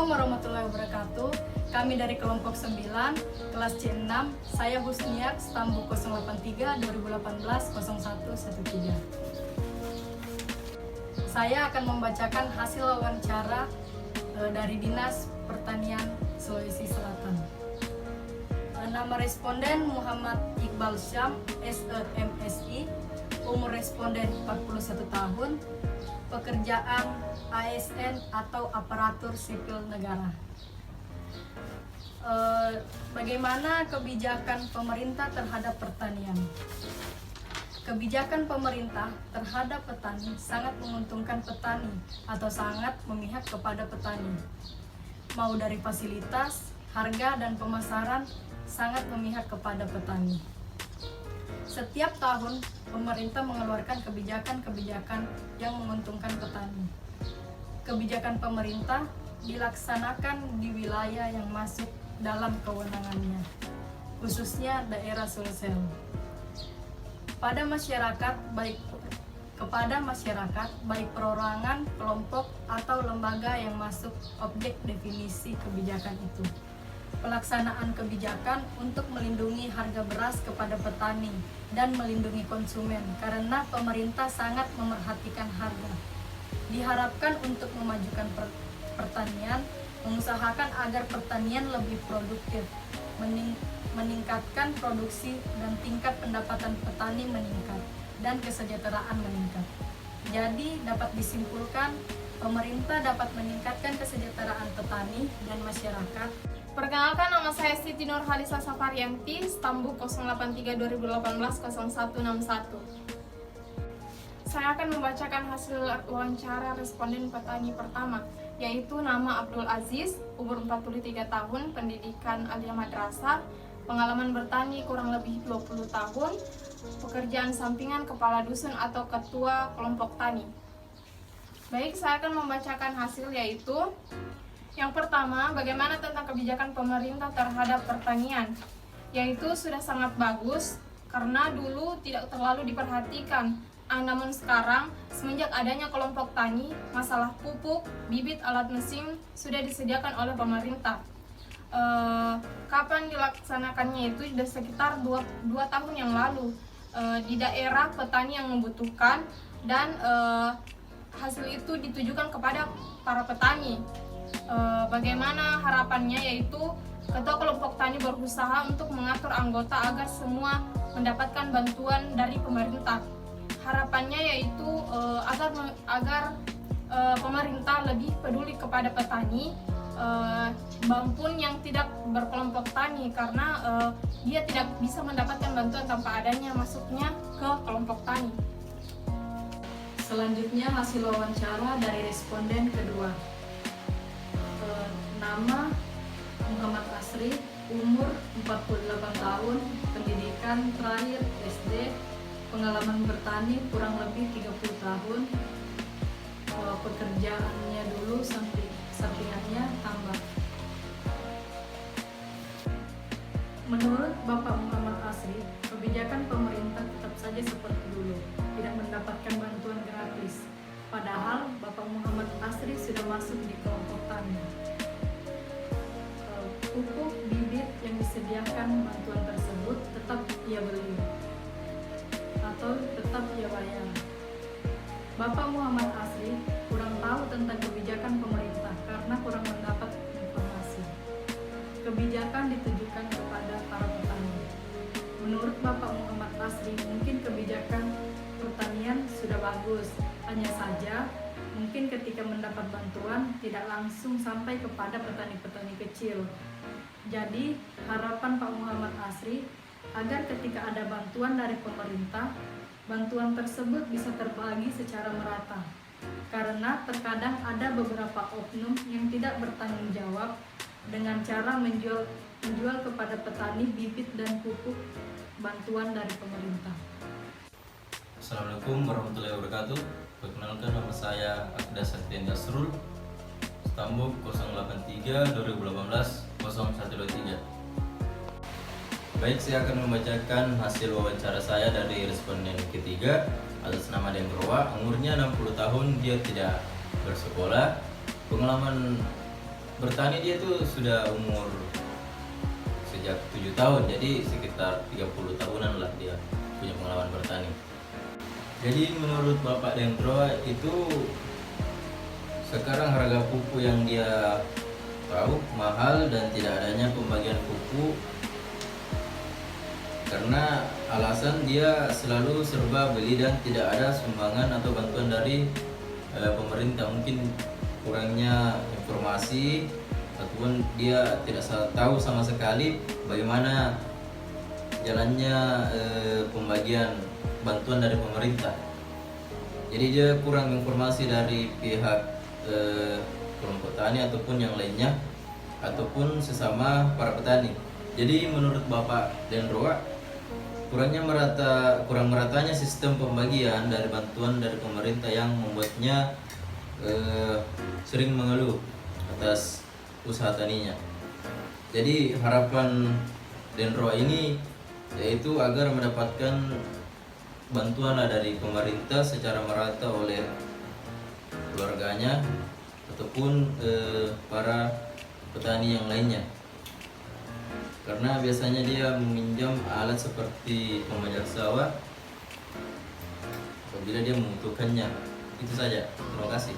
Assalamualaikum warahmatullahi wabarakatuh. Kami dari kelompok 9, kelas C6. Saya Husniak, Stambuk 083 2018 0113. Saya akan membacakan hasil wawancara dari Dinas Pertanian Sulawesi Selatan. Nama responden Muhammad Iqbal Syam, SEMSI. Umur responden 41 tahun. Pekerjaan ASN atau aparatur sipil negara. Bagaimana kebijakan pemerintah terhadap pertanian? Kebijakan pemerintah terhadap petani sangat menguntungkan petani atau sangat memihak kepada petani. Mau dari fasilitas, harga, dan pemasaran sangat memihak kepada petani. Setiap tahun, pemerintah mengeluarkan kebijakan-kebijakan yang menguntungkan petani. Kebijakan pemerintah dilaksanakan di wilayah yang masuk dalam kewenangannya, khususnya daerah Sulsel. Kepada masyarakat, baik perorangan, kelompok, atau lembaga yang masuk objek definisi kebijakan itu. Pelaksanaan kebijakan untuk melindungi harga beras kepada petani dan melindungi konsumen karena pemerintah sangat memerhatikan harga. Diharapkan untuk memajukan pertanian, mengusahakan agar pertanian lebih produktif, meningkatkan produksi dan tingkat pendapatan petani meningkat dan kesejahteraan meningkat. Jadi dapat disimpulkan pemerintah dapat meningkatkan kesejahteraan petani dan masyarakat. Perkenalkan, nama saya Siti Nurhalisa Safarianti, Stambuk 083 2018 0161. Saya akan membacakan hasil wawancara responden petani pertama, yaitu nama Abdul Aziz, umur 43 tahun, pendidikan Aliyah Madrasah, pengalaman bertani kurang lebih 20 tahun, pekerjaan sampingan kepala dusun atau ketua kelompok tani. Baik, saya akan membacakan hasil, yaitu yang pertama, bagaimana tentang kebijakan pemerintah terhadap pertanian, yaitu sudah sangat bagus karena dulu tidak terlalu diperhatikan. Namun sekarang, semenjak adanya kelompok tani, masalah pupuk, bibit, alat mesin sudah disediakan oleh pemerintah. Kapan dilaksanakannya itu sudah sekitar 2 tahun yang lalu di daerah petani yang membutuhkan, dan hasil itu ditujukan kepada para petani. Bagaimana harapannya, yaitu ketua kelompok tani berusaha untuk mengatur anggota agar semua mendapatkan bantuan dari pemerintah. Harapannya yaitu agar pemerintah lebih peduli kepada petani, maupun yang tidak berkelompok tani, karena dia tidak bisa mendapatkan bantuan tanpa adanya masuknya ke kelompok tani. Selanjutnya hasil wawancara dari responden kedua. Nama Muhammad Asri, umur 48 tahun, pendidikan terakhir SD, pengalaman bertani kurang lebih 30 tahun, pekerjaannya dulu sampingannya tambak. Menurut Bapak Muhammad Asri, kebijakan pemerintah tetap saja seperti dulu, tidak mendapatkan bantuan gratis. Padahal Bapak Muhammad Asri sudah masuk di kelompok tani. Pupuk, bibit yang disediakan bantuan tersebut tetap ia beli atau tetap ia bayar. Bapak Muhammad Asri kurang tahu tentang kebijakan pemerintah karena kurang mendapat informasi. Kebijakan ditujukan kepada para petani. Menurut Bapak Muhammad Asri, mungkin kebijakan pertanian sudah bagus, hanya saja mungkin ketika mendapat bantuan tidak langsung sampai kepada petani-petani kecil. Jadi harapan Pak Muhammad Asri agar ketika ada bantuan dari pemerintah, bantuan tersebut bisa terbagi secara merata. Karena terkadang ada beberapa oknum yang tidak bertanggung jawab dengan cara menjual kepada petani bibit dan pupuk bantuan dari pemerintah. Assalamualaikum warahmatullahi wabarakatuh. Perkenalkan, nama saya Abda Saktian Yasrul, Stambuk 083 2018 0123. Baik, saya akan membacakan hasil wawancara saya dari responden ketiga atas nama Dendrowa. Umurnya 60 tahun, dia tidak bersekolah. Pengalaman bertani dia tuh sudah umur sejak 7 tahun, jadi sekitar 30 tahunan lah dia punya pengalaman bertani. Jadi menurut Bapak Dendro itu sekarang harga pupuk yang dia tahu mahal dan tidak adanya pembagian pupuk karena alasan dia selalu serba beli dan tidak ada sumbangan atau bantuan dari pemerintah. Mungkin kurangnya informasi ataupun dia tidak tahu sama sekali bagaimana jalannya pembagian bantuan dari pemerintah. Jadi dia kurang informasi dari pihak kelompok tani ataupun yang lainnya ataupun sesama para petani. Jadi menurut Bapak Dendro, kurang meratanya sistem pembagian dari bantuan dari pemerintah yang membuatnya sering mengeluh atas usaha taninya. Jadi harapan Dendro ini yaitu agar mendapatkan bantuan dari pemerintah secara merata oleh keluarganya ataupun para petani yang lainnya, karena biasanya dia meminjam alat seperti pemajang sawah apabila dia membutuhkannya. Itu saja, terima kasih.